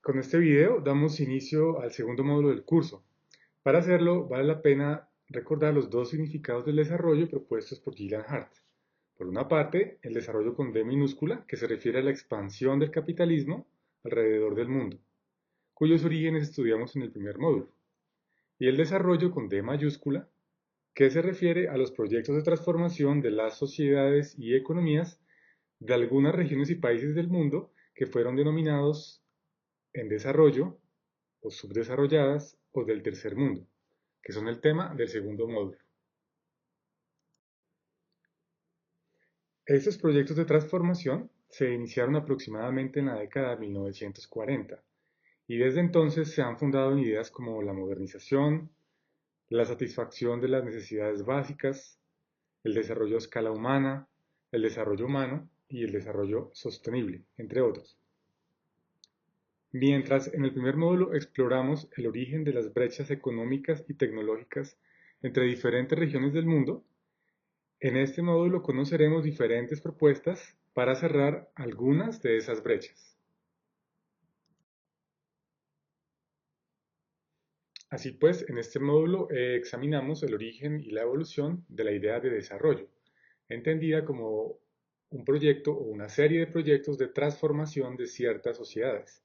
Con este video damos inicio al segundo módulo del curso. Para hacerlo, vale la pena recordar los dos significados del desarrollo propuestos por Gillian Hart. Por una parte, el desarrollo con D minúscula, que se refiere a la expansión del capitalismo alrededor del mundo, cuyos orígenes estudiamos en el primer módulo. Y el desarrollo con D mayúscula, que se refiere a los proyectos de transformación de las sociedades y economías de algunas regiones y países del mundo que fueron denominados en desarrollo o subdesarrolladas o del tercer mundo, que son el tema del segundo módulo. Estos proyectos de transformación se iniciaron aproximadamente en la década de 1940 y desde entonces se han fundado en ideas como la modernización, la satisfacción de las necesidades básicas, el desarrollo a escala humana, el desarrollo humano y el desarrollo sostenible, entre otros. Mientras en el primer módulo exploramos el origen de las brechas económicas y tecnológicas entre diferentes regiones del mundo, en este módulo conoceremos diferentes propuestas para cerrar algunas de esas brechas. Así pues, en este módulo examinamos el origen y la evolución de la idea de desarrollo, entendida como un proyecto o una serie de proyectos de transformación de ciertas sociedades.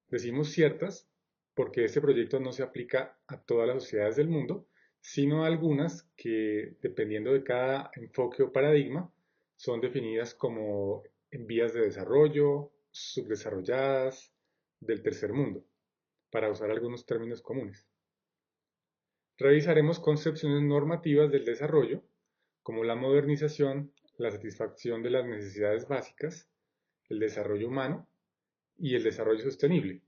Decimos ciertas porque este proyecto no se aplica a todas las sociedades del mundo, sino a algunas que, dependiendo de cada enfoque o paradigma, son definidas como en vías de desarrollo, subdesarrolladas, del tercer mundo, para usar algunos términos comunes. Revisaremos concepciones normativas del desarrollo, como la modernización, la satisfacción de las necesidades básicas, el desarrollo humano y el desarrollo sostenible,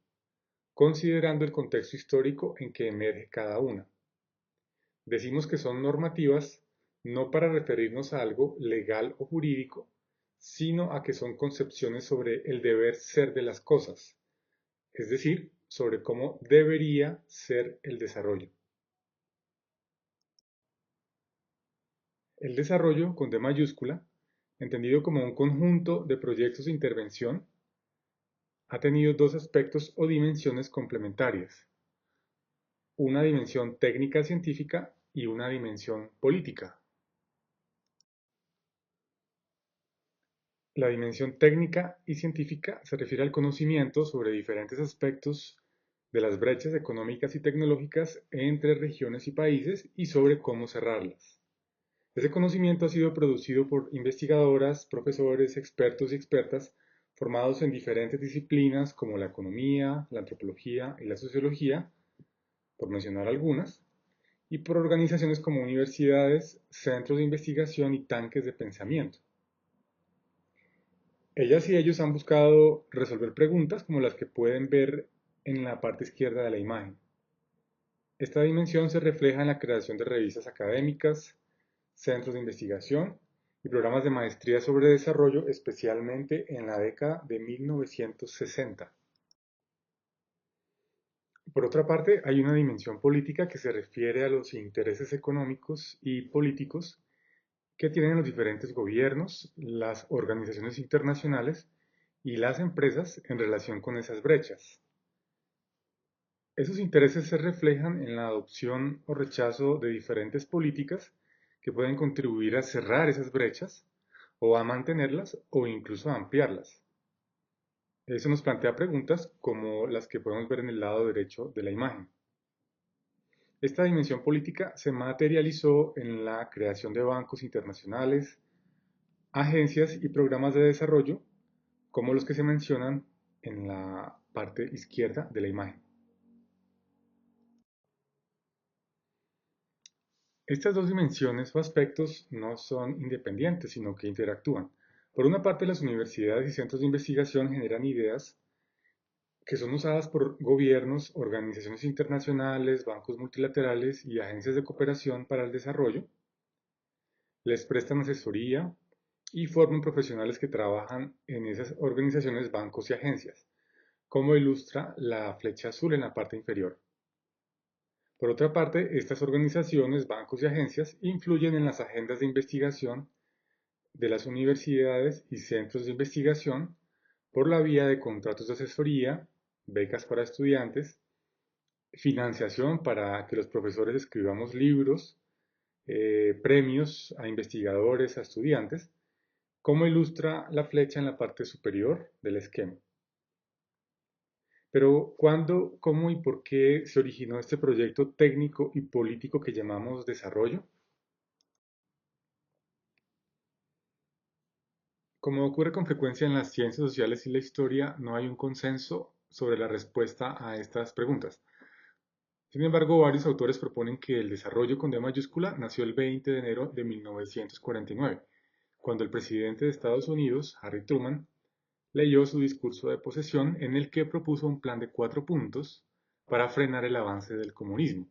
considerando el contexto histórico en que emerge cada una. Decimos que son normativas no para referirnos a algo legal o jurídico, sino a que son concepciones sobre el deber ser de las cosas, es decir, sobre cómo debería ser el desarrollo. El desarrollo, con D mayúscula, entendido como un conjunto de proyectos de intervención, ha tenido dos aspectos o dimensiones complementarias: una dimensión técnica científica y una dimensión política. La dimensión técnica y científica se refiere al conocimiento sobre diferentes aspectos de las brechas económicas y tecnológicas entre regiones y países y sobre cómo cerrarlas. Ese conocimiento ha sido producido por investigadoras, profesores, expertos y expertas formados en diferentes disciplinas como la economía, la antropología y la sociología, por mencionar algunas, y por organizaciones como universidades, centros de investigación y tanques de pensamiento. Ellas y ellos han buscado resolver preguntas como las que pueden ver en la parte izquierda de la imagen. Esta dimensión se refleja en la creación de revistas académicas, centros de investigación y programas de maestría sobre desarrollo, especialmente en la década de 1960. Por otra parte, hay una dimensión política que se refiere a los intereses económicos y políticos que tienen los diferentes gobiernos, las organizaciones internacionales y las empresas en relación con esas brechas. Esos intereses se reflejan en la adopción o rechazo de diferentes políticas que pueden contribuir a cerrar esas brechas o a mantenerlas o incluso a ampliarlas. Eso nos plantea preguntas como las que podemos ver en el lado derecho de la imagen. Esta dimensión política se materializó en la creación de bancos internacionales, agencias y programas de desarrollo, como los que se mencionan en la parte izquierda de la imagen. Estas dos dimensiones o aspectos no son independientes, sino que interactúan. Por una parte, las universidades y centros de investigación generan ideas que son usadas por gobiernos, organizaciones internacionales, bancos multilaterales y agencias de cooperación para el desarrollo. Les prestan asesoría y forman profesionales que trabajan en esas organizaciones, bancos y agencias, como ilustra la flecha azul en la parte inferior. Por otra parte, estas organizaciones, bancos y agencias influyen en las agendas de investigación de las universidades y centros de investigación, por la vía de contratos de asesoría, becas para estudiantes, financiación para que los profesores escribamos libros, premios a investigadores, a estudiantes, como ilustra la flecha en la parte superior del esquema. Pero ¿cuándo, cómo y por qué se originó este proyecto técnico y político que llamamos desarrollo? Como ocurre con frecuencia en las ciencias sociales y la historia, no hay un consenso sobre la respuesta a estas preguntas. Sin embargo, varios autores proponen que el desarrollo con D mayúscula nació el 20 de enero de 1949, cuando el presidente de Estados Unidos, Harry Truman, leyó su discurso de posesión en el que propuso un plan de 4 puntos para frenar el avance del comunismo.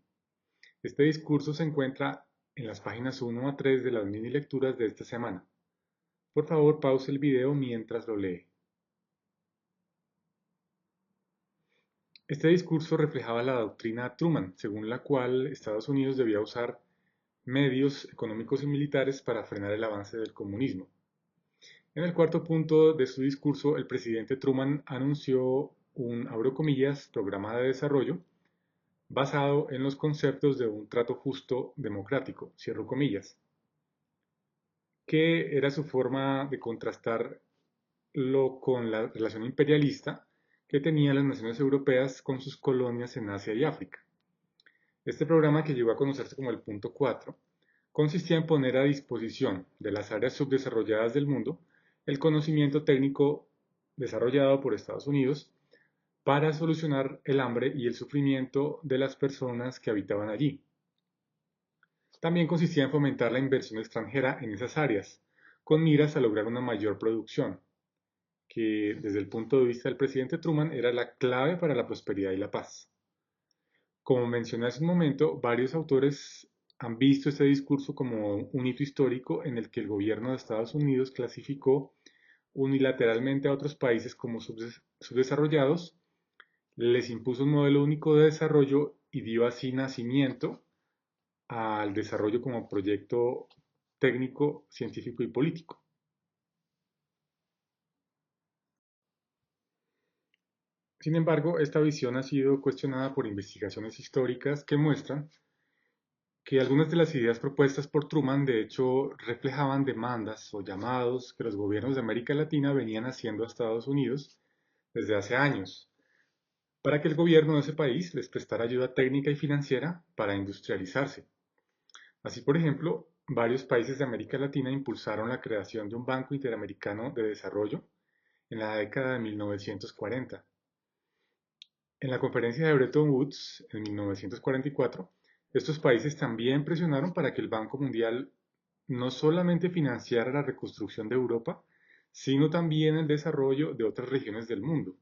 Este discurso se encuentra en las páginas 1 a 3 de las mini lecturas de esta semana. Por favor, pause el video mientras lo lee. Este discurso reflejaba la doctrina Truman, según la cual Estados Unidos debía usar medios económicos y militares para frenar el avance del comunismo. En el 4 punto de su discurso, el presidente Truman anunció un, abro comillas, programa de desarrollo basado en los conceptos de un trato justo democrático, cierro comillas, que era su forma de contrastarlo con la relación imperialista que tenían las naciones europeas con sus colonias en Asia y África. Este programa, que llegó a conocerse como el punto 4, consistía en poner a disposición de las áreas subdesarrolladas del mundo el conocimiento técnico desarrollado por Estados Unidos para solucionar el hambre y el sufrimiento de las personas que habitaban allí. También consistía en fomentar la inversión extranjera en esas áreas, con miras a lograr una mayor producción, que desde el punto de vista del presidente Truman era la clave para la prosperidad y la paz. Como mencioné hace un momento, varios autores han visto este discurso como un hito histórico en el que el gobierno de Estados Unidos clasificó unilateralmente a otros países como subdesarrollados, les impuso un modelo único de desarrollo y dio así nacimiento al desarrollo como proyecto técnico, científico y político. Sin embargo, esta visión ha sido cuestionada por investigaciones históricas que muestran que algunas de las ideas propuestas por Truman de hecho reflejaban demandas o llamados que los gobiernos de América Latina venían haciendo a Estados Unidos desde hace años, para que el gobierno de ese país les prestara ayuda técnica y financiera para industrializarse. Así, por ejemplo, varios países de América Latina impulsaron la creación de un Banco Interamericano de Desarrollo en la década de 1940. En la conferencia de Bretton Woods en 1944, estos países también presionaron para que el Banco Mundial no solamente financiara la reconstrucción de Europa, sino también el desarrollo de otras regiones del mundo.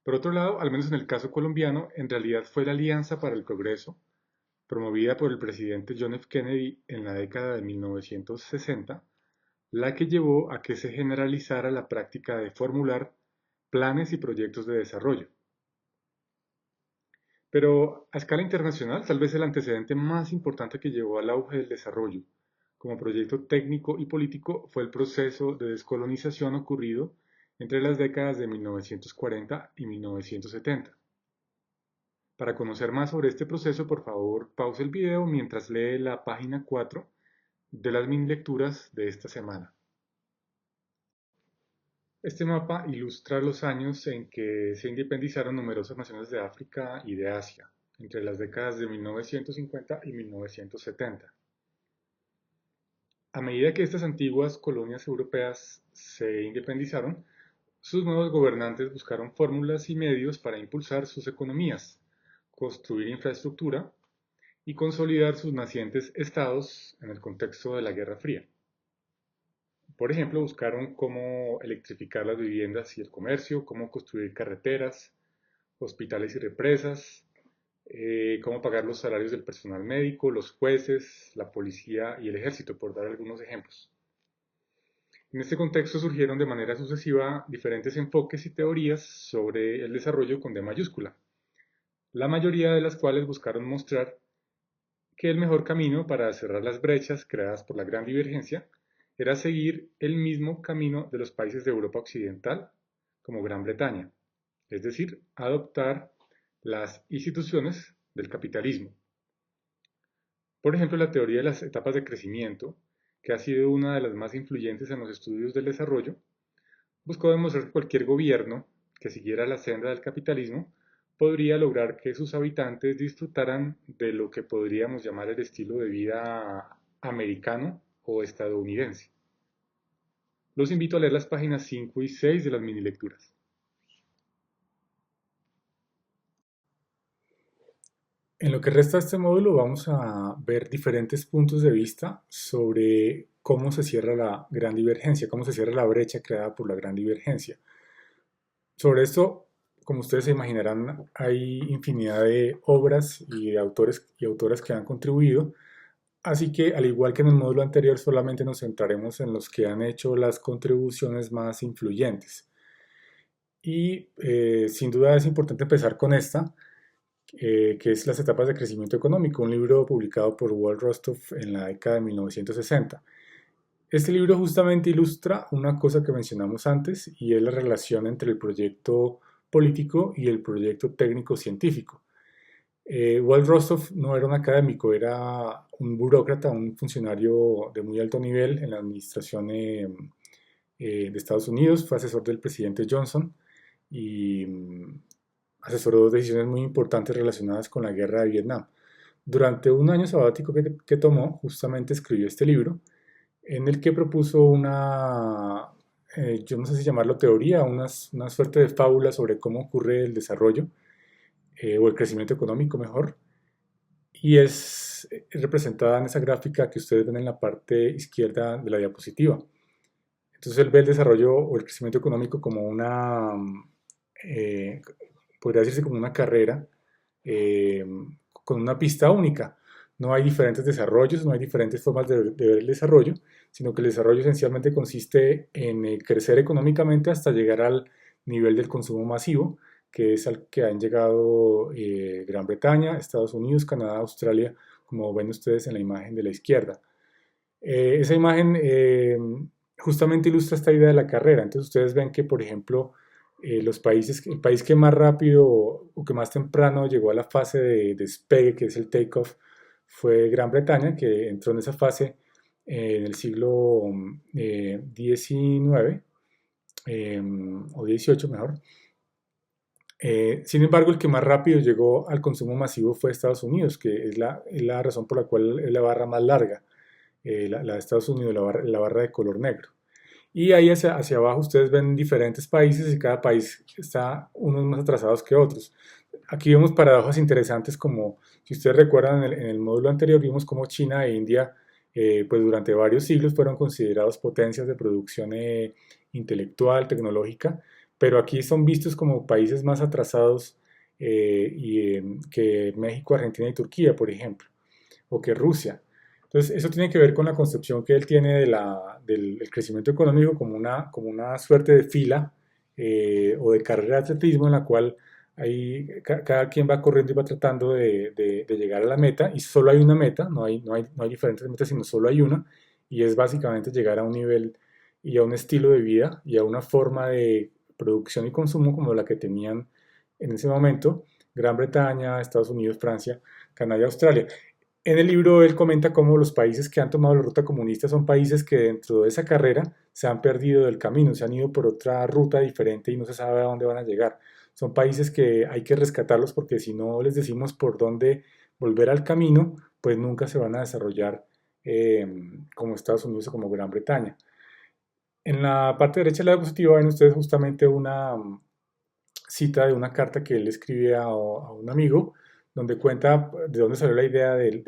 Por otro lado, al menos en el caso colombiano, en realidad fue la Alianza para el Progreso, promovida por el presidente John F. Kennedy en la década de 1960, la que llevó a que se generalizara la práctica de formular planes y proyectos de desarrollo. Pero a escala internacional, tal vez el antecedente más importante que llevó al auge del desarrollo como proyecto técnico y político fue el proceso de descolonización ocurrido entre las décadas de 1940 y 1970. Para conocer más sobre este proceso, por favor, pause el video mientras lee la página 4 de las mini lecturas de esta semana. Este mapa ilustra los años en que se independizaron numerosas naciones de África y de Asia, entre las décadas de 1950 y 1970. A medida que estas antiguas colonias europeas se independizaron, sus nuevos gobernantes buscaron fórmulas y medios para impulsar sus economías, construir infraestructura y consolidar sus nacientes estados en el contexto de la Guerra Fría. Por ejemplo, buscaron cómo electrificar las viviendas y el comercio, cómo construir carreteras, hospitales y represas, cómo pagar los salarios del personal médico, los jueces, la policía y el ejército, por dar algunos ejemplos. En este contexto surgieron de manera sucesiva diferentes enfoques y teorías sobre el desarrollo con D mayúscula, la mayoría de las cuales buscaron mostrar que el mejor camino para cerrar las brechas creadas por la gran divergencia era seguir el mismo camino de los países de Europa Occidental como Gran Bretaña, es decir, adoptar las instituciones del capitalismo. Por ejemplo, la teoría de las etapas de crecimiento, que ha sido una de las más influyentes en los estudios del desarrollo, buscó demostrar que cualquier gobierno que siguiera la senda del capitalismo podría lograr que sus habitantes disfrutaran de lo que podríamos llamar el estilo de vida americano o estadounidense. Los invito a leer las páginas 5 y 6 de las mini lecturas. En lo que resta de este módulo vamos a ver diferentes puntos de vista sobre cómo se cierra la gran divergencia, cómo se cierra la brecha creada por la gran divergencia. Sobre esto, como ustedes se imaginarán, hay infinidad de obras y de autores y autoras que han contribuido, así que al igual que en el módulo anterior, solamente nos centraremos en los que han hecho las contribuciones más influyentes. Y sin duda es importante empezar con esta, que es Las etapas de crecimiento económico, un libro publicado por Walt Rostoff en la década de 1960. Este libro justamente ilustra una cosa que mencionamos antes y es la relación entre el proyecto político y el proyecto técnico-científico. Walt Rostoff no era un académico, era un burócrata, un funcionario de muy alto nivel en la administración de Estados Unidos, fue asesor del presidente Johnson y asesoró decisiones muy importantes relacionadas con la guerra de Vietnam. Durante un año sabático que tomó, justamente escribió este libro, en el que propuso yo no sé si llamarlo teoría, una suerte de fábula sobre cómo ocurre el desarrollo, o el crecimiento económico mejor, y es representada en esa gráfica que ustedes ven en la parte izquierda de la diapositiva. Entonces él ve el desarrollo o el crecimiento económico como eh, podría decirse como una carrera eh, con una pista única. No hay diferentes desarrollos, no hay diferentes formas de ver el desarrollo, sino que el desarrollo esencialmente consiste en crecer económicamente hasta llegar al nivel del consumo masivo, que es al que han llegado Gran Bretaña, Estados Unidos, Canadá, Australia, como ven ustedes en la imagen de la izquierda. Esa imagen justamente ilustra esta idea de la carrera. Entonces ustedes ven que, por ejemplo, el país que más rápido o que más temprano llegó a la fase de despegue, que es el take-off, fue Gran Bretaña, que entró en esa fase en el siglo XIX, o XVIII mejor. Sin embargo, el que más rápido llegó al consumo masivo fue Estados Unidos, que es la razón por la cual es la barra más larga, la de Estados Unidos, la barra de color negro. Y ahí hacia abajo ustedes ven diferentes países y cada país está unos más atrasados que otros. Aquí vemos paradojas interesantes como, si ustedes recuerdan en el módulo anterior, vimos cómo China e India pues durante varios siglos fueron considerados potencias de producción intelectual, tecnológica, pero aquí son vistos como países más atrasados que México, Argentina y Turquía, por ejemplo, o que Rusia. Entonces, eso tiene que ver con la concepción que él tiene del crecimiento económico como una suerte de fila o de carrera de atletismo en la cual cada quien va corriendo y va tratando de llegar a la meta y solo hay una meta, no hay diferentes metas, sino solo hay una y es básicamente llegar a un nivel y a un estilo de vida y a una forma de producción y consumo como la que tenían en ese momento Gran Bretaña, Estados Unidos, Francia, Canadá y Australia. En el libro él comenta cómo los países que han tomado la ruta comunista son países que dentro de esa carrera se han perdido del camino, se han ido por otra ruta diferente y no se sabe a dónde van a llegar. Son países que hay que rescatarlos porque si no les decimos por dónde volver al camino, pues nunca se van a desarrollar como Estados Unidos o como Gran Bretaña. En la parte derecha de la diapositiva ven ustedes justamente una cita de una carta que él escribe a un amigo, donde cuenta de dónde salió la idea del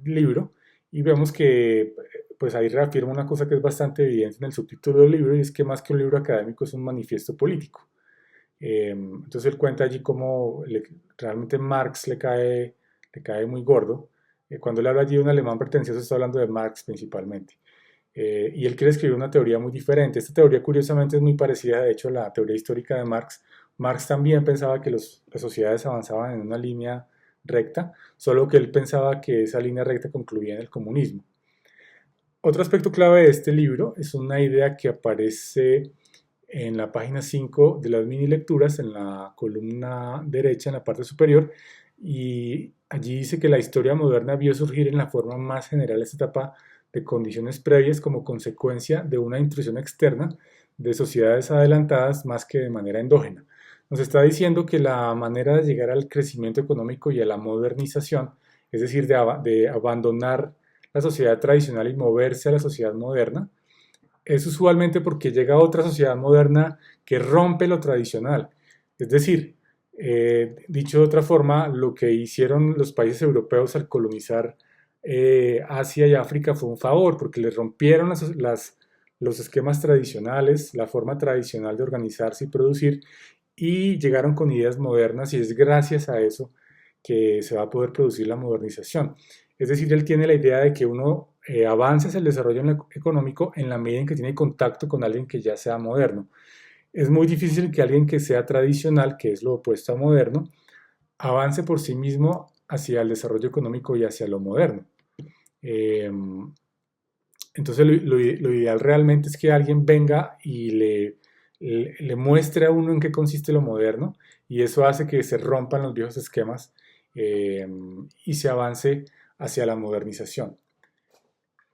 libro, y vemos que pues ahí reafirma una cosa que es bastante evidente en el subtítulo del libro, y es que más que un libro académico es un manifiesto político. Entonces él cuenta allí cómo realmente Marx le cae muy gordo. Cuando él habla allí de un alemán pretencioso está hablando de Marx principalmente. Y él quiere escribir una teoría muy diferente. Esta teoría curiosamente es muy parecida, de hecho, a la teoría histórica de Marx. Marx también pensaba que las sociedades avanzaban en una línea recta, solo que él pensaba que esa línea recta concluía en el comunismo. Otro aspecto clave de este libro es una idea que aparece en la página 5 de las mini lecturas, en la columna derecha, en la parte superior, y allí dice que la historia moderna vio surgir en la forma más general esta etapa de condiciones previas como consecuencia de una intrusión externa de sociedades adelantadas más que de manera endógena. Nos está diciendo que la manera de llegar al crecimiento económico y a la modernización, es decir, de abandonar la sociedad tradicional y moverse a la sociedad moderna, es usualmente porque llega otra sociedad moderna que rompe lo tradicional. Es decir, dicho de otra forma, lo que hicieron los países europeos al colonizar Asia y África fue un favor, porque les rompieron los esquemas tradicionales, la forma tradicional de organizarse y producir, y llegaron con ideas modernas, y es gracias a eso que se va a poder producir la modernización. Es decir, él tiene la idea de que uno avance hacia el desarrollo económico en la medida en que tiene contacto con alguien que ya sea moderno. Es muy difícil que alguien que sea tradicional, que es lo opuesto a moderno, avance por sí mismo hacia el desarrollo económico y hacia lo moderno. Eh, entonces lo ideal realmente es que alguien venga y le muestre a uno en qué consiste lo moderno, y eso hace que se rompan los viejos esquemas eh, y se avance hacia la modernización.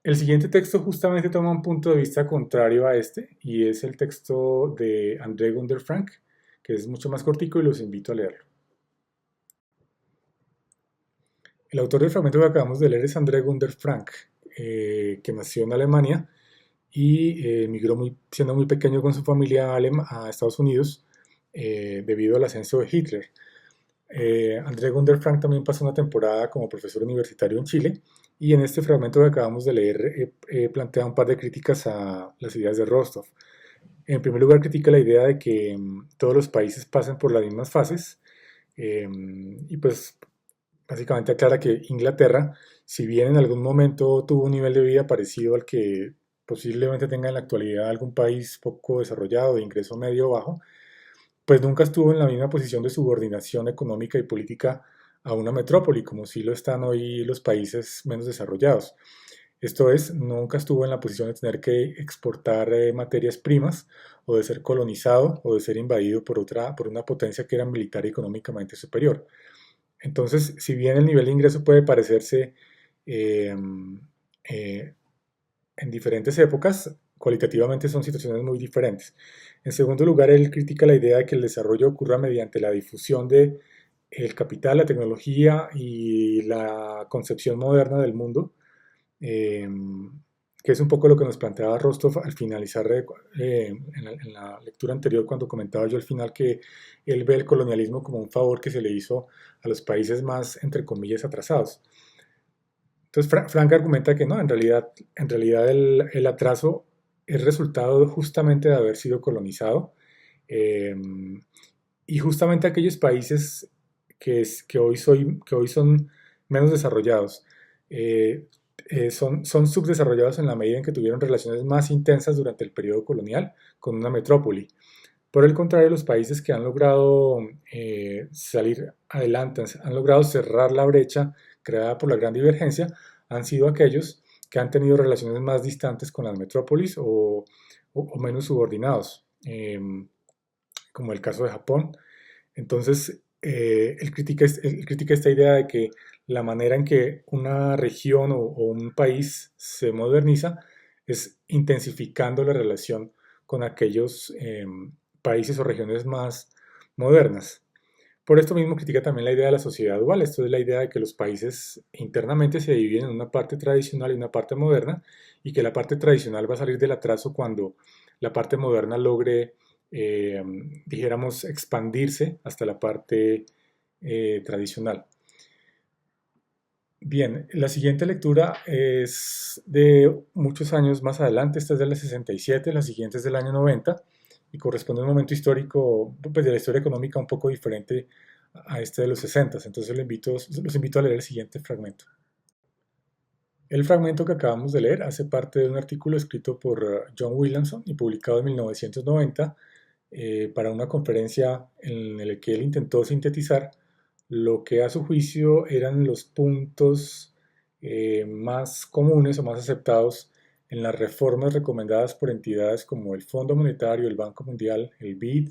El siguiente texto justamente toma un punto de vista contrario a este, y es el texto de André Gunder Frank, que es mucho más cortico y los invito a leerlo. El autor del fragmento que acabamos de leer es André Gunder Frank, que nació en Alemania y emigró siendo muy pequeño con su familia a Estados Unidos debido al ascenso de Hitler. André Gunder Frank también pasó una temporada como profesor universitario en Chile, y en este fragmento que acabamos de leer plantea un par de críticas a las ideas de Rostov. En primer lugar, critica la idea de que todos los países pasan por las mismas fases, y pues básicamente aclara que Inglaterra, si bien en algún momento tuvo un nivel de vida parecido al que posiblemente tenga en la actualidad algún país poco desarrollado de ingreso medio o bajo, pues nunca estuvo en la misma posición de subordinación económica y política a una metrópoli, como sí lo están hoy los países menos desarrollados. Esto es, nunca estuvo en la posición de tener que exportar materias primas, o de ser colonizado, o de ser invadido por una potencia que era militar y económicamente superior. Entonces, si bien el nivel de ingreso puede parecerse eh, eh, en diferentes épocas, cualitativamente son situaciones muy diferentes. En segundo lugar, él critica la idea de que el desarrollo ocurra mediante la difusión de el capital, la tecnología y la concepción moderna del mundo, eh, que es un poco lo que nos planteaba Rostov al finalizar en la lectura anterior, cuando comentaba yo al final que él ve el colonialismo como un favor que se le hizo a los países más, entre comillas, atrasados. Entonces Frank argumenta que no, en realidad el atraso es resultado justamente de haber sido colonizado, eh, y justamente aquellos países que hoy son menos desarrollados, eh, son subdesarrollados en la medida en que tuvieron relaciones más intensas durante el periodo colonial con una metrópoli. Por el contrario, los países que han logrado salir adelante, han logrado cerrar la brecha creada por la gran divergencia, han sido aquellos que han tenido relaciones más distantes con las metrópolis o menos subordinados, como el caso de Japón. Entonces, él critica esta idea de que la manera en que una región o un país se moderniza es intensificando la relación con aquellos países o regiones más modernas. Por esto mismo critica también la idea de la sociedad dual. Esto es la idea de que los países internamente se dividen en una parte tradicional y una parte moderna, y que la parte tradicional va a salir del atraso cuando la parte moderna logre, eh, dijéramos, expandirse hasta la parte tradicional. Bien, la siguiente lectura es de muchos años más adelante. Esta es de la 67, la siguiente es del año 90, y corresponde a un momento histórico, pues, de la historia económica un poco diferente a este de los 60. Entonces los invito a leer el siguiente fragmento. El fragmento que acabamos de leer hace parte de un artículo escrito por John Williamson y publicado en 1990 para una conferencia en la que él intentó sintetizar lo que a su juicio eran los puntos más comunes o más aceptados en las reformas recomendadas por entidades como el Fondo Monetario, el Banco Mundial, el BID,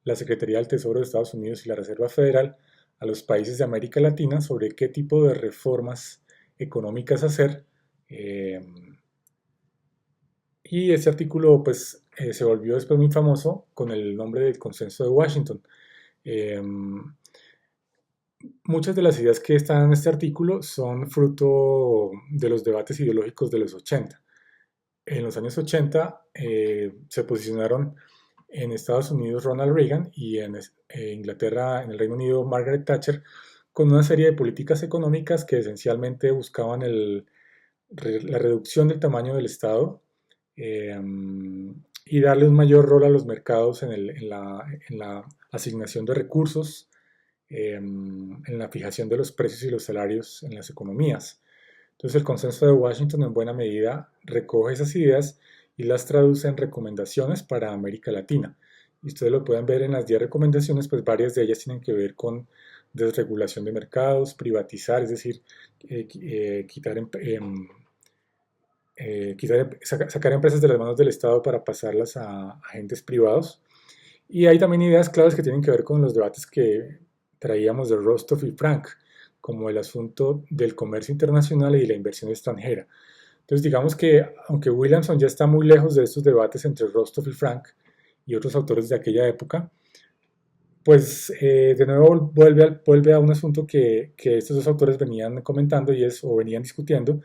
la Secretaría del Tesoro de Estados Unidos y la Reserva Federal a los países de América Latina sobre qué tipo de reformas económicas hacer. Eh, y ese artículo pues, se volvió después muy famoso con el nombre del Consenso de Washington. Eh, Muchas de las ideas que están en este artículo son fruto de los debates ideológicos de los 80. En los años 80 se posicionaron en Estados Unidos Ronald Reagan y en Inglaterra, en el Reino Unido, Margaret Thatcher, con una serie de políticas económicas que esencialmente buscaban la reducción del tamaño del Estado eh, y darle un mayor rol a los mercados en la asignación de recursos, en la fijación de los precios y los salarios en las economías. Entonces el consenso de Washington en buena medida recoge esas ideas y las traduce en recomendaciones para América Latina. Y ustedes lo pueden ver en las 10 recomendaciones, pues varias de ellas tienen que ver con desregulación de mercados, privatizar, es decir, sacar empresas de las manos del Estado para pasarlas a agentes privados. Y hay también ideas claves que tienen que ver con los debates que traíamos de Rostov y Frank, como el asunto del comercio internacional y la inversión extranjera. Entonces, digamos que aunque Williamson ya está muy lejos de estos debates entre Rostov y Frank y otros autores de aquella época, pues de nuevo vuelve a un asunto que estos dos autores venían comentando o venían discutiendo,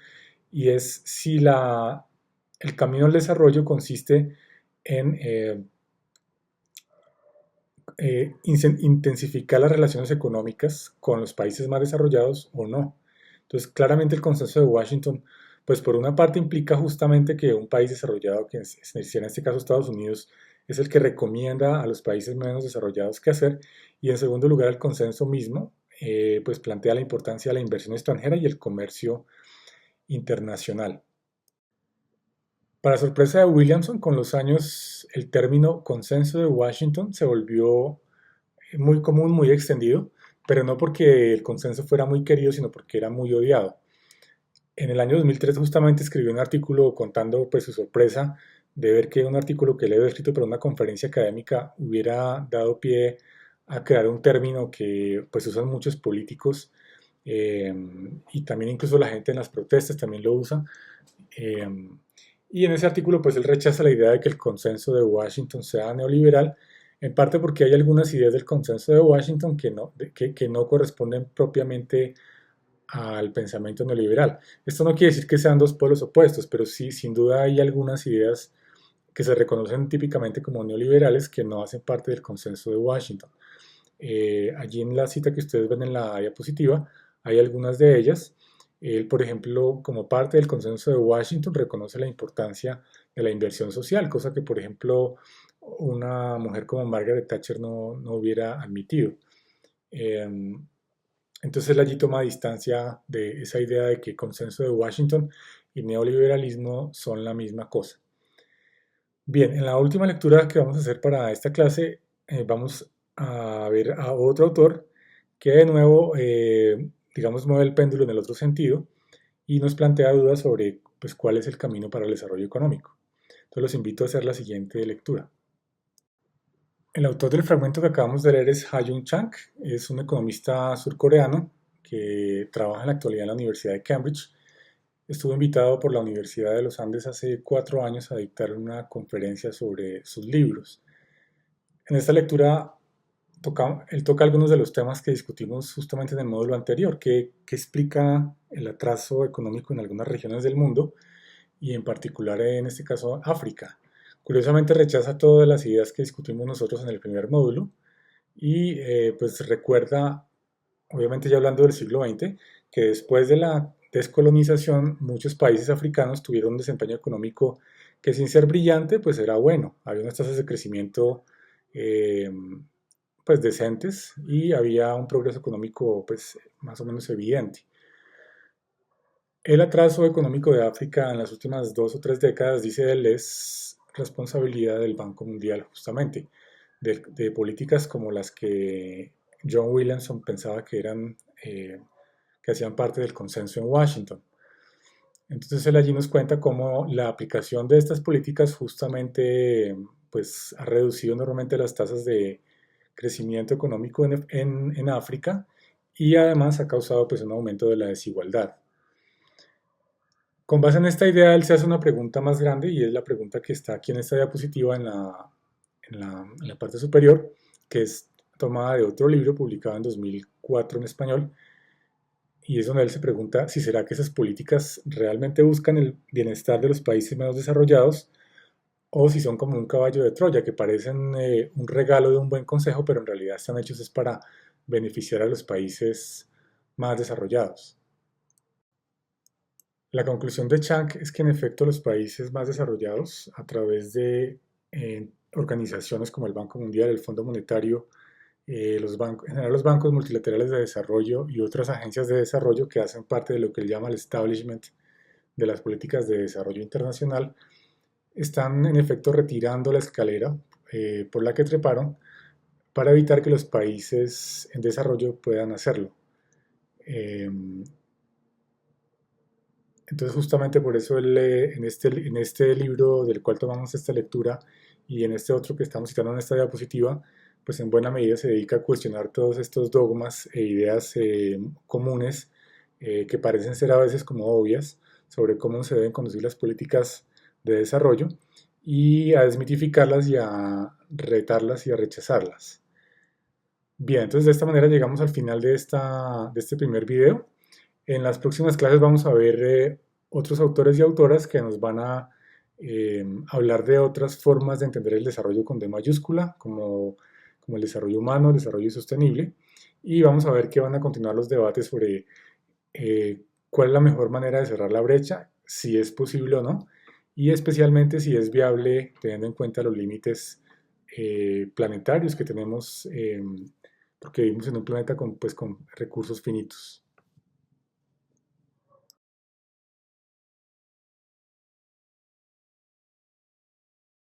y es si el camino al desarrollo consiste en intensificar las relaciones económicas con los países más desarrollados o no. Entonces, claramente el consenso de Washington, pues por una parte implica justamente que un país desarrollado, que en este caso Estados Unidos, es el que recomienda a los países menos desarrollados qué hacer, y en segundo lugar el consenso mismo, pues plantea la importancia de la inversión extranjera y el comercio internacional. Para sorpresa de Williamson, con los años el término consenso de Washington se volvió muy común, muy extendido, pero no porque el consenso fuera muy querido, sino porque era muy odiado. En el año 2003 justamente escribió un artículo contando pues, su sorpresa de ver que un artículo que él había escrito para una conferencia académica hubiera dado pie a crear un término que pues usan muchos políticos eh, y también incluso la gente en las protestas también lo usa. Eh, y en ese artículo pues él rechaza la idea de que el consenso de Washington sea neoliberal, en parte porque hay algunas ideas del consenso de Washington que no corresponden propiamente al pensamiento neoliberal. Esto no quiere decir que sean dos polos opuestos, pero sí, sin duda hay algunas ideas que se reconocen típicamente como neoliberales que no hacen parte del consenso de Washington. Allí en la cita que ustedes ven en la diapositiva hay algunas de ellas. Él, por ejemplo, como parte del consenso de Washington, reconoce la importancia de la inversión social, cosa que, por ejemplo, una mujer como Margaret Thatcher no hubiera admitido. Eh, entonces él allí toma distancia de esa idea de que consenso de Washington y neoliberalismo son la misma cosa. Bien, en la última lectura que vamos a hacer para esta clase, vamos a ver a otro autor que de nuevo, digamos, mueve el péndulo en el otro sentido y nos plantea dudas sobre pues, cuál es el camino para el desarrollo económico. Entonces los invito a hacer la siguiente lectura. El autor del fragmento que acabamos de leer es Ha-Joon Chang, es un economista surcoreano que trabaja en la actualidad en la Universidad de Cambridge. Estuvo invitado por la Universidad de los Andes hace 4 años a dictar una conferencia sobre sus libros. En esta lectura él toca algunos de los temas que discutimos justamente en el módulo anterior, que explica el atraso económico en algunas regiones del mundo y en particular en este caso África. Curiosamente rechaza todas las ideas que discutimos nosotros en el primer módulo y pues recuerda, obviamente ya hablando del siglo XX, que después de la descolonización muchos países africanos tuvieron un desempeño económico que sin ser brillante pues era bueno. Había unas tasas de crecimiento eh, pues decentes y había un progreso económico pues más o menos evidente. El atraso económico de África en las últimas 2 o 3 décadas, dice él, es responsabilidad del Banco Mundial justamente, de políticas como las que John Williamson pensaba que hacían parte del consenso en Washington. Entonces él allí nos cuenta cómo la aplicación de estas políticas justamente pues, ha reducido enormemente las tasas de crecimiento económico en África y además ha causado pues, un aumento de la desigualdad. Con base en esta idea, él se hace una pregunta más grande y es la pregunta que está aquí en esta diapositiva en la parte superior, que es tomada de otro libro publicado en 2004 en español, y es donde él se pregunta si será que esas políticas realmente buscan el bienestar de los países menos desarrollados o si son como un caballo de Troya, que parecen un regalo de un buen consejo, pero en realidad están hechos es para beneficiar a los países más desarrollados. La conclusión de Chang es que en efecto los países más desarrollados, a través de organizaciones como el Banco Mundial, el Fondo Monetario, en general los bancos multilaterales de desarrollo y otras agencias de desarrollo que hacen parte de lo que él llama el establishment de las políticas de desarrollo internacional, están en efecto retirando la escalera por la que treparon para evitar que los países en desarrollo puedan hacerlo. Eh, entonces justamente por eso él, en este libro del cual tomamos esta lectura y en este otro que estamos citando en esta diapositiva, pues en buena medida se dedica a cuestionar todos estos dogmas e ideas comunes que parecen ser a veces como obvias sobre cómo se deben conducir las políticas de desarrollo y a desmitificarlas y a retarlas y a rechazarlas. Bien, entonces de esta manera llegamos al final de este primer video. En las próximas clases vamos a ver otros autores y autoras que nos van a hablar de otras formas de entender el desarrollo con D mayúscula, como el desarrollo humano, el desarrollo sostenible, y vamos a ver que van a continuar los debates sobre cuál es la mejor manera de cerrar la brecha, si es posible o no, y especialmente si es viable teniendo en cuenta los límites planetarios que tenemos, porque vivimos en un planeta con recursos finitos.